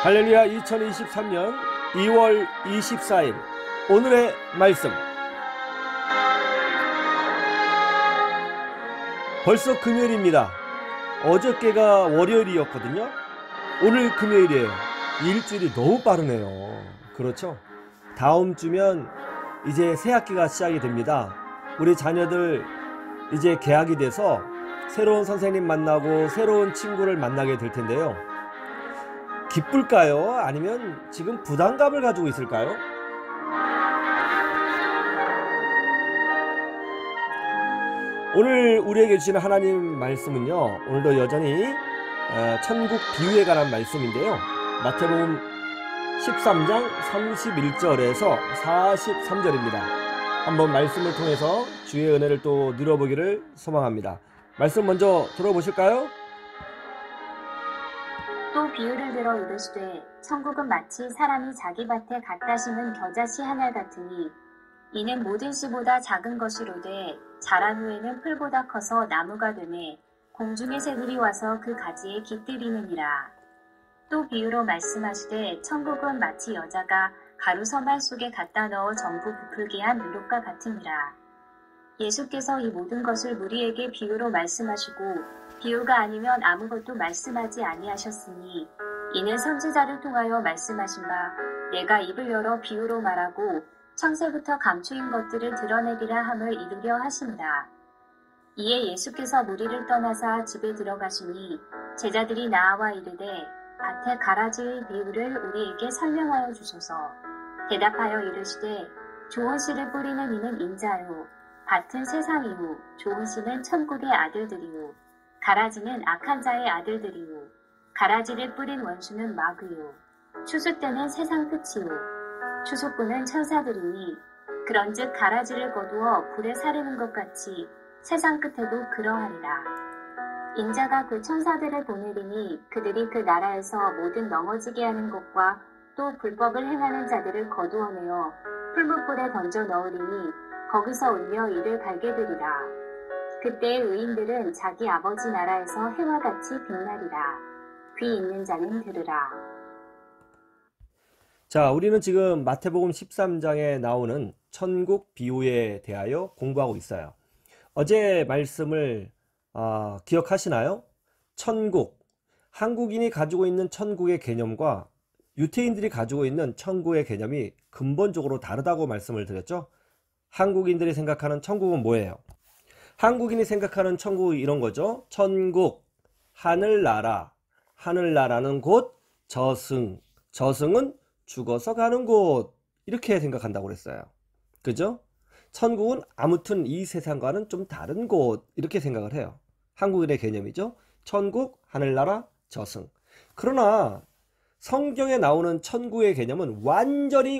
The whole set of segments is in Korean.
할렐루야. 2023년 2월 24일 오늘의 말씀. 벌써 금요일입니다. 어저께가 월요일이었거든요. 오늘 금요일이에요. 일주일이 너무 빠르네요. 그렇죠? 다음 주면 이제 새 학기가 시작이 됩니다. 우리 자녀들 이제 개학이 돼서 새로운 선생님 만나고 새로운 친구를 만나게 될 텐데요. 기쁠까요? 아니면 지금 부담감을 가지고 있을까요? 오늘 우리에게 주시는 하나님 말씀은요, 오늘도 여전히 천국 비유에 관한 말씀인데요, 마태복음 13장 31절에서 43절입니다. 한번 말씀을 통해서 주의 은혜를 또 누려보기를 소망합니다. 말씀 먼저 들어보실까요? 또 비유를 들어 이르시되 천국은 마치 사람이 자기 밭에 갖다 심은 겨자씨 하나 같으니 이는 모든 씨보다 작은 것이로되 자란 후에는 풀보다 커서 나무가 되매 공중의 새들이 와서 그 가지에 깃들이느니라. 또 비유로 말씀하시되 천국은 마치 여자가 가루 서말 속에 갖다 넣어 전부 부풀게 한 누룩과 같으니라. 예수께서 이 모든 것을 무리에게 비유로 말씀하시고 비유가 아니면 아무것도 말씀하지 아니하셨으니 이는 선지자를 통하여 말씀하신 바 내가 입을 열어 비유로 말하고 창세부터 감추인 것들을 드러내리라 함을 이루려 하십니다. 이에 예수께서 무리를 떠나사 집에 들어가시니 제자들이 나와 이르되 밭에 가라지의 비유를 우리에게 설명하여 주소서. 대답하여 이르시되 좋은 씨를 뿌리는 이는 인자요 밭은 세상이요 좋은 씨는 천국의 아들들이요 가라지는 악한 자의 아들들이요 가라지를 뿌린 원수는 마귀요 추수 때는 세상 끝이요 추수꾼은 천사들이니 그런즉 가라지를 거두어 불에 사르는 것 같이 세상 끝에도 그러하리라. 인자가 그 천사들을 보내리니 그들이 그 나라에서 모든 넘어지게 하는 것과 또 불법을 행하는 자들을 거두어내어 풀무불에 던져 넣으리니 거기서 울며 이를 갈게 되리라. 그때의 의인들은 자기 아버지 나라에서 해와 같이 빛나리라. 귀 있는 자는 들으라. 자, 우리는 지금 마태복음 13장에 나오는 천국 비유에 대하여 공부하고 있어요. 어제 말씀을 기억하시나요? 천국, 한국인이 가지고 있는 천국의 개념과 유태인들이 가지고 있는 천국의 개념이 근본적으로 다르다고 말씀을 드렸죠. 한국인들이 생각하는 천국은 뭐예요? 한국인이 생각하는 천국이 이런 거죠. 천국, 하늘나라, 하늘나라는 곳, 저승, 저승은 죽어서 가는 곳, 이렇게 생각한다고 그랬어요. 그죠? 천국은 아무튼 이 세상과는 좀 다른 곳, 이렇게 생각을 해요. 한국인의 개념이죠. 천국, 하늘나라, 저승. 그러나 성경에 나오는 천국의 개념은 완전히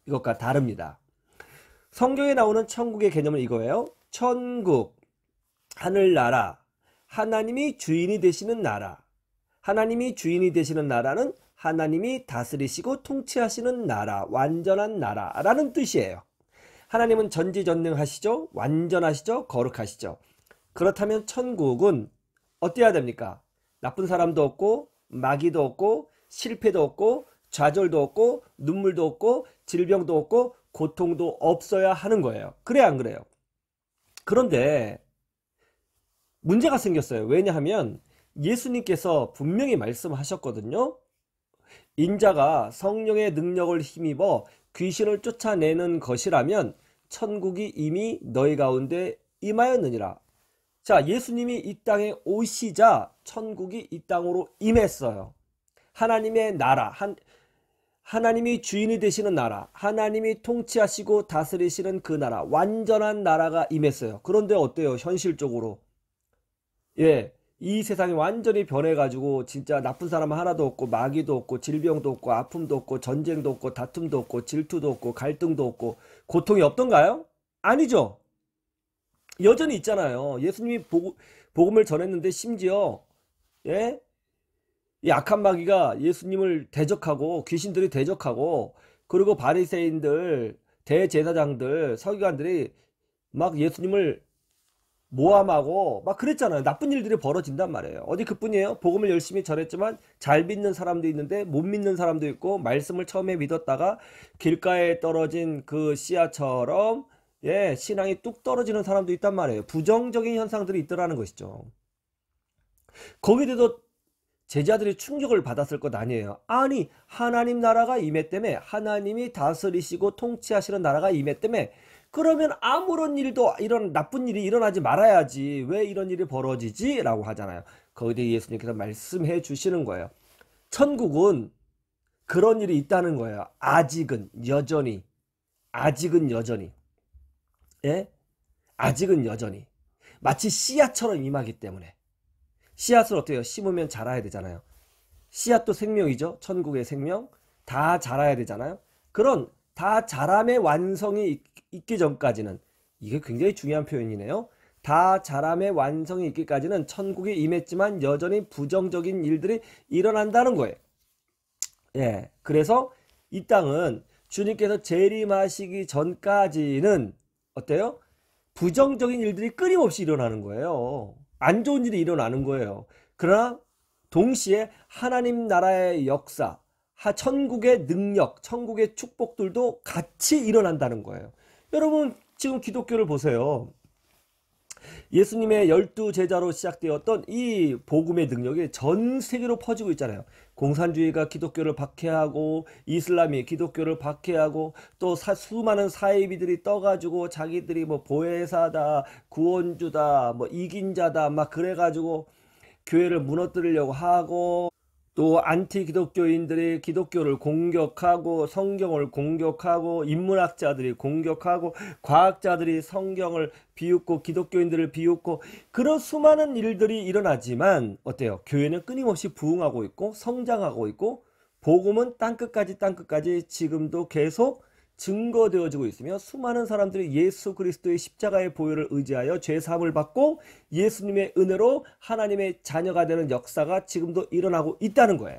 이것과 다릅니다. 성경에 나오는 천국의 개념은 이거예요. 천국, 하늘나라, 하나님이 주인이 되시는 나라. 하나님이 주인이 되시는 나라는 하나님이 다스리시고 통치하시는 나라, 완전한 나라라는 뜻이에요. 하나님은 전지전능하시죠? 완전하시죠? 거룩하시죠? 그렇다면 천국은 어때야 됩니까? 나쁜 사람도 없고 마귀도 없고 실패도 없고 좌절도 없고 눈물도 없고 질병도 없고 고통도 없어야 하는 거예요. 그래 안 그래요? 그런데 문제가 생겼어요. 왜냐하면 예수님께서 분명히 말씀하셨거든요. 인자가 성령의 능력을 힘입어 귀신을 쫓아내는 것이라면 천국이 이미 너희 가운데 임하였느니라. 자, 예수님이 이 땅에 오시자 천국이 이 땅으로 임했어요. 하나님의 나라, 하나님이 주인이 되시는 나라, 하나님이 통치하시고 다스리시는 그 나라, 완전한 나라가 임했어요. 그런데 어때요? 현실적으로. 이 세상이 완전히 변해가지고 진짜 나쁜 사람 하나도 없고 마귀도 없고 질병도 없고 아픔도 없고 전쟁도 없고 다툼도 없고 질투도 없고 갈등도 없고 고통이 없던가요? 아니죠. 여전히 있잖아요. 예수님이 복음을 전했는데 심지어 이 악한 마귀가 예수님을 대적하고 귀신들이 대적하고 그리고 바리새인들 대제사장들, 서기관들이 막 예수님을 모함하고 막 그랬잖아요. 나쁜 일들이 벌어진단 말이에요. 어디 그뿐이에요. 복음을 열심히 전했지만 잘 믿는 사람도 있는데 못 믿는 사람도 있고, 말씀을 처음에 믿었다가 길가에 떨어진 그 씨앗처럼 신앙이 뚝 떨어지는 사람도 있단 말이에요. 부정적인 현상들이 있더라는 것이죠. 거기에 대해서 제자들이 충격을 받았을 것 아니에요. 아니, 하나님 나라가 임했다며, 하나님이 다스리시고 통치하시는 나라가 임했다며, 그러면 아무런 일도, 이런 나쁜 일이 일어나지 말아야지 왜 이런 일이 벌어지지? 라고 하잖아요. 거기에 대해 예수님께서 말씀해 주시는 거예요. 천국은 그런 일이 있다는 거예요. 아직은 여전히 예? 아직은 여전히 마치 씨앗처럼 임하기 때문에. 씨앗을 어때요? 심으면 자라야 되잖아요. 씨앗도 생명이죠. 천국의 생명. 다 자라야 되잖아요. 그런 다 자람의 완성이 있기 전까지는, 이게 굉장히 중요한 표현이네요. 다 자람의 완성이 있기까지는 천국에 임했지만 여전히 부정적인 일들이 일어난다는 거예요. 그래서 이 땅은 주님께서 재림하시기 전까지는 어때요? 부정적인 일들이 끊임없이 일어나는 거예요. 안 좋은 일이 일어나는 거예요. 그러나 동시에 하나님 나라의 역사, 천국의 능력, 천국의 축복들도 같이 일어난다는 거예요. 여러분, 지금 기독교를 보세요. 예수님의 12제자로 시작되었던 이 복음의 능력이 전 세계로 퍼지고 있잖아요. 공산주의가 기독교를 박해하고, 이슬람이 기독교를 박해하고, 또 수많은 사이비들이 떠가지고 자기들이 뭐 보혜사다, 구원주다, 뭐 이긴 자다 막 그래가지고 교회를 무너뜨리려고 하고, 또 안티 기독교인들이 기독교를 공격하고, 성경을 공격하고, 인문학자들이 공격하고, 과학자들이 성경을 비웃고, 기독교인들을 비웃고, 그런 수많은 일들이 일어나지만 어때요? 교회는 끊임없이 부흥하고 있고 성장하고 있고, 복음은 땅끝까지 지금도 계속 증거되어지고 있으며, 수많은 사람들이 예수 그리스도의 십자가의 보혈을 의지하여 죄사함을 받고 예수님의 은혜로 하나님의 자녀가 되는 역사가 지금도 일어나고 있다는 거예요.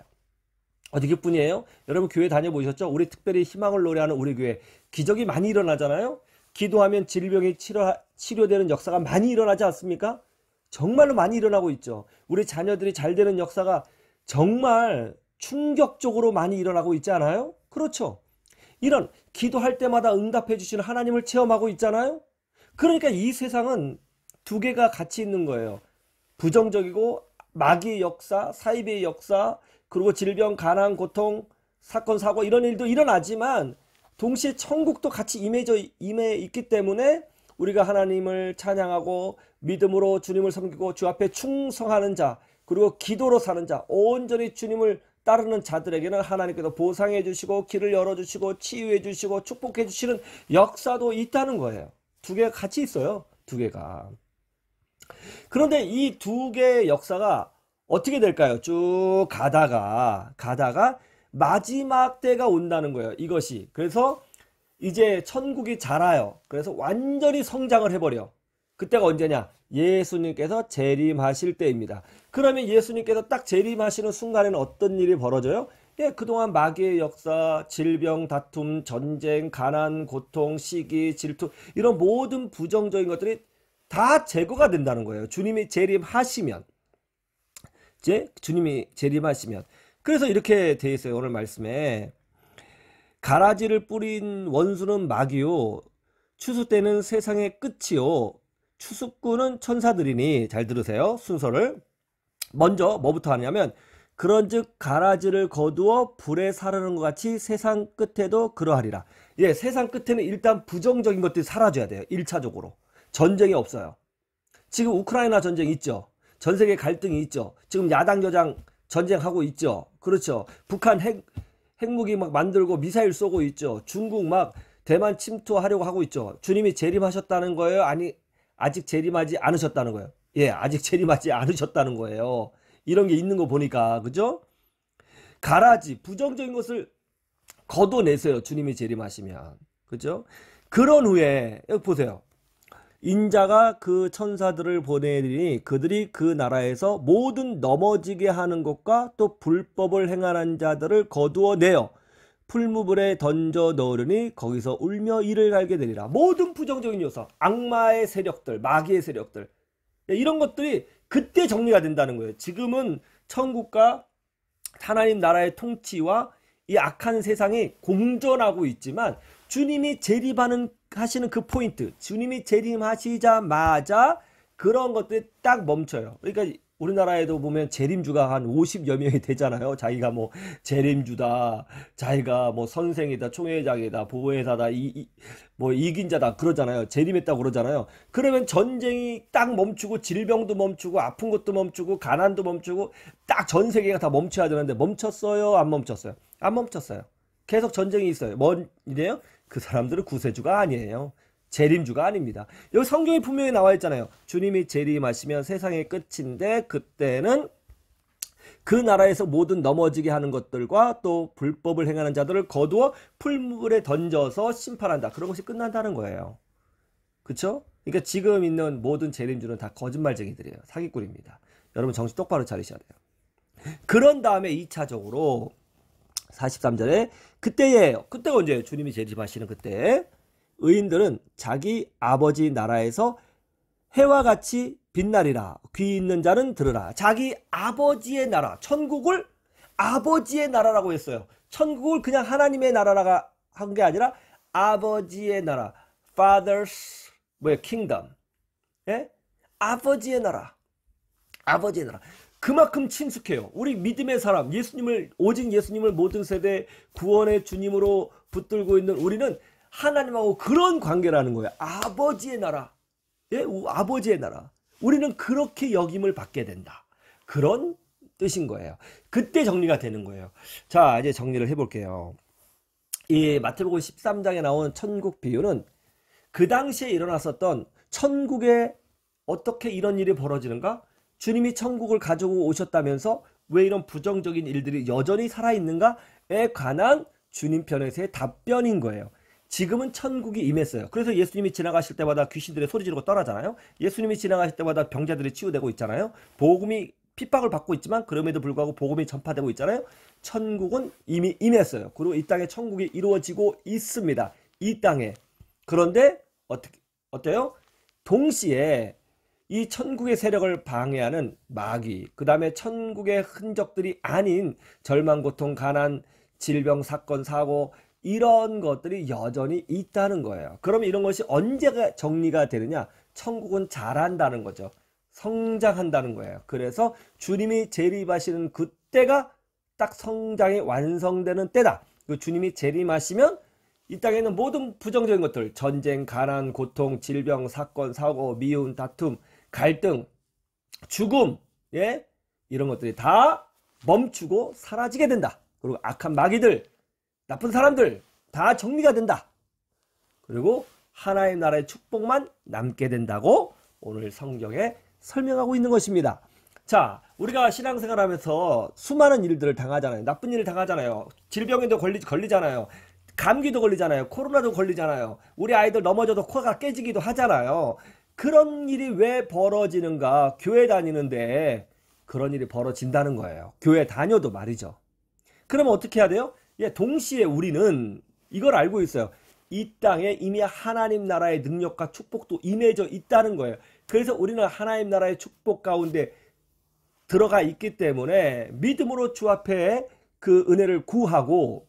어디 그뿐이에요? 여러분 교회 다녀보셨죠? 우리 특별히 희망을 노래하는 우리 교회 기적이 많이 일어나잖아요. 기도하면 질병이 치료되는 역사가 많이 일어나지 않습니까? 정말로 많이 일어나고 있죠. 우리 자녀들이 잘 되는 역사가 정말 충격적으로 많이 일어나고 있지 않아요? 그렇죠. 이런 기도할 때마다 응답해 주시는 하나님을 체험하고 있잖아요. 그러니까 이 세상은 두 개가 같이 있는 거예요. 부정적이고 마귀의 역사, 사이비의 역사, 그리고 질병, 가난, 고통, 사건, 사고 이런 일도 일어나지만 동시에 천국도 같이 임해 있기 때문에 우리가 하나님을 찬양하고 믿음으로 주님을 섬기고 주 앞에 충성하는 자, 그리고 기도로 사는 자, 온전히 주님을 따르는 자들에게는 하나님께서 보상해 주시고 길을 열어주시고 치유해 주시고 축복해 주시는 역사도 있다는 거예요. 두 개가 같이 있어요. 두 개가. 그런데 이 두 개의 역사가 어떻게 될까요? 쭉 가다가 마지막 때가 온다는 거예요. 이것이. 그래서 이제 천국이 자라요. 그래서 완전히 성장을 해버려. 그때가 언제냐? 예수님께서 재림하실 때입니다. 그러면 예수님께서 딱 재림하시는 순간에는 어떤 일이 벌어져요? 그동안 마귀의 역사, 질병, 다툼, 전쟁, 가난, 고통, 시기, 질투 이런 모든 부정적인 것들이 다 제거가 된다는 거예요. 주님이 재림하시면. 그래서 이렇게 돼 있어요. 오늘 말씀에. 가라지를 뿌린 원수는 마귀요, 추수 때는 세상의 끝이요, 추수꾼은 천사들이니. 잘 들으세요. 순서를. 먼저 뭐부터 하냐면, 그런즉 가라지를 거두어 불에 사르는 것 같이 세상 끝에도 그러하리라. 세상 끝에는 일단 부정적인 것들이 사라져야 돼요. 1차적으로. 전쟁이 없어요. 지금 우크라이나 전쟁 있죠. 전 세계 갈등이 있죠. 지금 야당 여당 전쟁하고 있죠. 그렇죠. 북한 핵무기 막 만들고 미사일 쏘고 있죠. 중국 막 대만 침투하려고 하고 있죠. 주님이 재림하셨다는 거예요? 아니, 아직 재림하지 않으셨다는 거예요. 아직 재림하지 않으셨다는 거예요. 이런 게 있는 거 보니까, 그죠? 가라지, 부정적인 것을 걷어내세요. 주님이 재림하시면. 그죠? 그런 후에, 여기 보세요. 인자가 그 천사들을 보내리니 그들이 그 나라에서 모든 넘어지게 하는 것과 또 불법을 행하는 자들을 거두어내어 풀무불에 던져 넣으려니 거기서 울며 이를 갈게 되리라. 모든 부정적인 요소, 악마의 세력들, 마귀의 세력들, 이런 것들이 그때 정리가 된다는 거예요. 지금은 천국과 하나님 나라의 통치와 이 악한 세상이 공존하고 있지만 주님이 하시는 그 포인트, 주님이 재림하시자마자 그런 것들이 딱 멈춰요. 그러니까 우리나라에도 보면 재림주가 한 50여 명이 되잖아요. 자기가 뭐 재림주다, 자기가 뭐 선생이다, 총회장이다, 보혜사다, 뭐 이긴 자다 그러잖아요. 재림했다고 그러잖아요. 그러면 전쟁이 딱 멈추고 질병도 멈추고 아픈 것도 멈추고 가난도 멈추고 딱 전 세계가 다 멈춰야 되는데 멈췄어요? 안 멈췄어요? 안 멈췄어요. 계속 전쟁이 있어요. 뭔 일이에요? 그 사람들은 구세주가 아니에요. 재림주가 아닙니다. 여기 성경에 분명히 나와 있잖아요. 주님이 재림하시면 세상의 끝인데 그때는 그 나라에서 모든 넘어지게 하는 것들과 또 불법을 행하는 자들을 거두어 풀물에 던져서 심판한다. 그런 것이 끝난다는 거예요. 그쵸? 그러니까 지금 있는 모든 재림주는 다 거짓말쟁이들이에요. 사기꾼입니다. 여러분 정신 똑바로 차리셔야 돼요. 그런 다음에 2차적으로 43절에 그때가 언제예요? 주님이 재림하시는 그때 의인들은 자기 아버지 나라에서 해와 같이 빛나리라. 귀 있는 자는 들으라. 자기 아버지의 나라, 천국을 아버지의 나라라고 했어요. 천국을 그냥 하나님의 나라라가 한 게 아니라 아버지의 나라, Father's kingdom. 예? 아버지의 나라. 아버지의 나라. 그만큼 친숙해요. 우리 믿음의 사람, 오직 예수님을 모든 세대 구원의 주님으로 붙들고 있는 우리는 하나님하고 그런 관계라는 거예요. 아버지의 나라. 예? 아버지의 나라. 우리는 그렇게 역임을 받게 된다. 그런 뜻인 거예요. 그때 정리가 되는 거예요. 자, 이제 정리를 해볼게요. 이 마태복음 13장에 나온 천국 비유는 그 당시에 일어났었던 천국에 어떻게 이런 일이 벌어지는가? 주님이 천국을 가지고 오셨다면서 왜 이런 부정적인 일들이 여전히 살아있는가에 관한 주님 편에서의 답변인 거예요. 지금은 천국이 임했어요. 그래서 예수님이 지나가실 때마다 귀신들이 소리 지르고 떠나잖아요. 예수님이 지나가실 때마다 병자들이 치유되고 있잖아요. 복음이 핍박을 받고 있지만 그럼에도 불구하고 복음이 전파되고 있잖아요. 천국은 이미 임했어요. 그리고 이 땅에 천국이 이루어지고 있습니다. 이 땅에. 그런데 어때요? 동시에 이 천국의 세력을 방해하는 마귀, 그 다음에 천국의 흔적들이 아닌 절망, 고통, 가난, 질병, 사건, 사고 이런 것들이 여전히 있다는 거예요. 그러면 이런 것이 언제가 정리가 되느냐? 천국은 자란다는 거죠. 성장한다는 거예요. 그래서 주님이 재림하시는 그때가 딱 성장이 완성되는 때다. 그 주님이 재림하시면 이 땅에 있는 모든 부정적인 것들, 전쟁, 가난, 고통, 질병, 사건, 사고, 미움, 다툼, 갈등, 죽음, 예? 이런 것들이 다 멈추고 사라지게 된다. 그리고 악한 마귀들, 나쁜 사람들 다 정리가 된다. 그리고 하나님 나라의 축복만 남게 된다고 오늘 성경에 설명하고 있는 것입니다. 자, 우리가 신앙생활하면서 수많은 일들을 당하잖아요. 나쁜 일을 당하잖아요. 질병에도 걸리잖아요. 감기도 걸리잖아요. 코로나도 걸리잖아요. 우리 아이들 넘어져도 코가 깨지기도 하잖아요. 그런 일이 왜 벌어지는가? 교회 다니는데 그런 일이 벌어진다는 거예요. 교회 다녀도 말이죠. 그러면 어떻게 해야 돼요? 예, 동시에 우리는 이걸 알고 있어요. 이 땅에 이미 하나님 나라의 능력과 축복도 임해져 있다는 거예요. 그래서 우리는 하나님 나라의 축복 가운데 들어가 있기 때문에 믿음으로 주 앞에 그 은혜를 구하고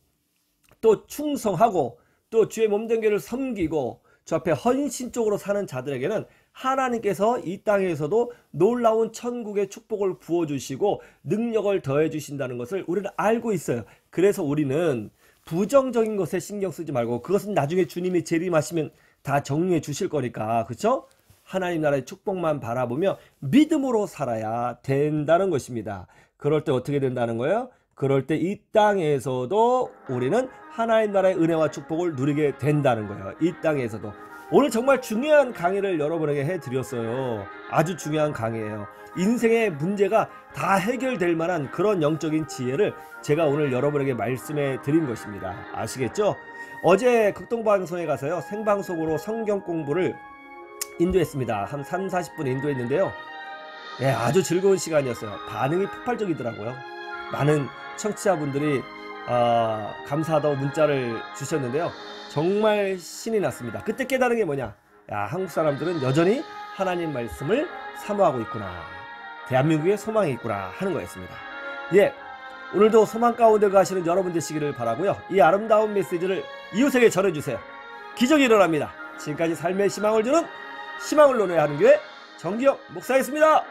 또 충성하고 또 주의 몸된 교회를 섬기고 주 앞에 헌신적으로 사는 자들에게는 하나님께서 이 땅에서도 놀라운 천국의 축복을 부어주시고 능력을 더해주신다는 것을 우리는 알고 있어요. 그래서 우리는 부정적인 것에 신경 쓰지 말고 그것은 나중에 주님이 재림하시면 다 정리해 주실 거니까, 그렇죠? 하나님 나라의 축복만 바라보며 믿음으로 살아야 된다는 것입니다. 그럴 때 어떻게 된다는 거예요? 그럴 때 이 땅에서도 우리는 하나님 나라의 은혜와 축복을 누리게 된다는 거예요. 이 땅에서도. 오늘 정말 중요한 강의를 여러분에게 해드렸어요. 아주 중요한 강의예요. 인생의 문제가 다 해결될 만한 그런 영적인 지혜를 제가 오늘 여러분에게 말씀해 드린 것입니다. 아시겠죠? 어제 극동방송에 가서요, 생방송으로 성경 공부를 인도했습니다. 한 30-40분 인도했는데요. 예, 아주 즐거운 시간이었어요. 반응이 폭발적이더라고요. 많은 청취자분들이 감사하다고 문자를 주셨는데요. 정말 신이 났습니다. 그때 깨달은 게 뭐냐? 야, 한국 사람들은 여전히 하나님 말씀을 사모하고 있구나. 대한민국에 소망이 있구나 하는 거였습니다. 예, 오늘도 소망 가운데 가시는 여러분 되시기를 바라고요. 이 아름다운 메시지를 이웃에게 전해주세요. 기적이 일어납니다. 지금까지 삶의 희망을 주는 희망을 논해야 하는 교회 정기영 목사였습니다.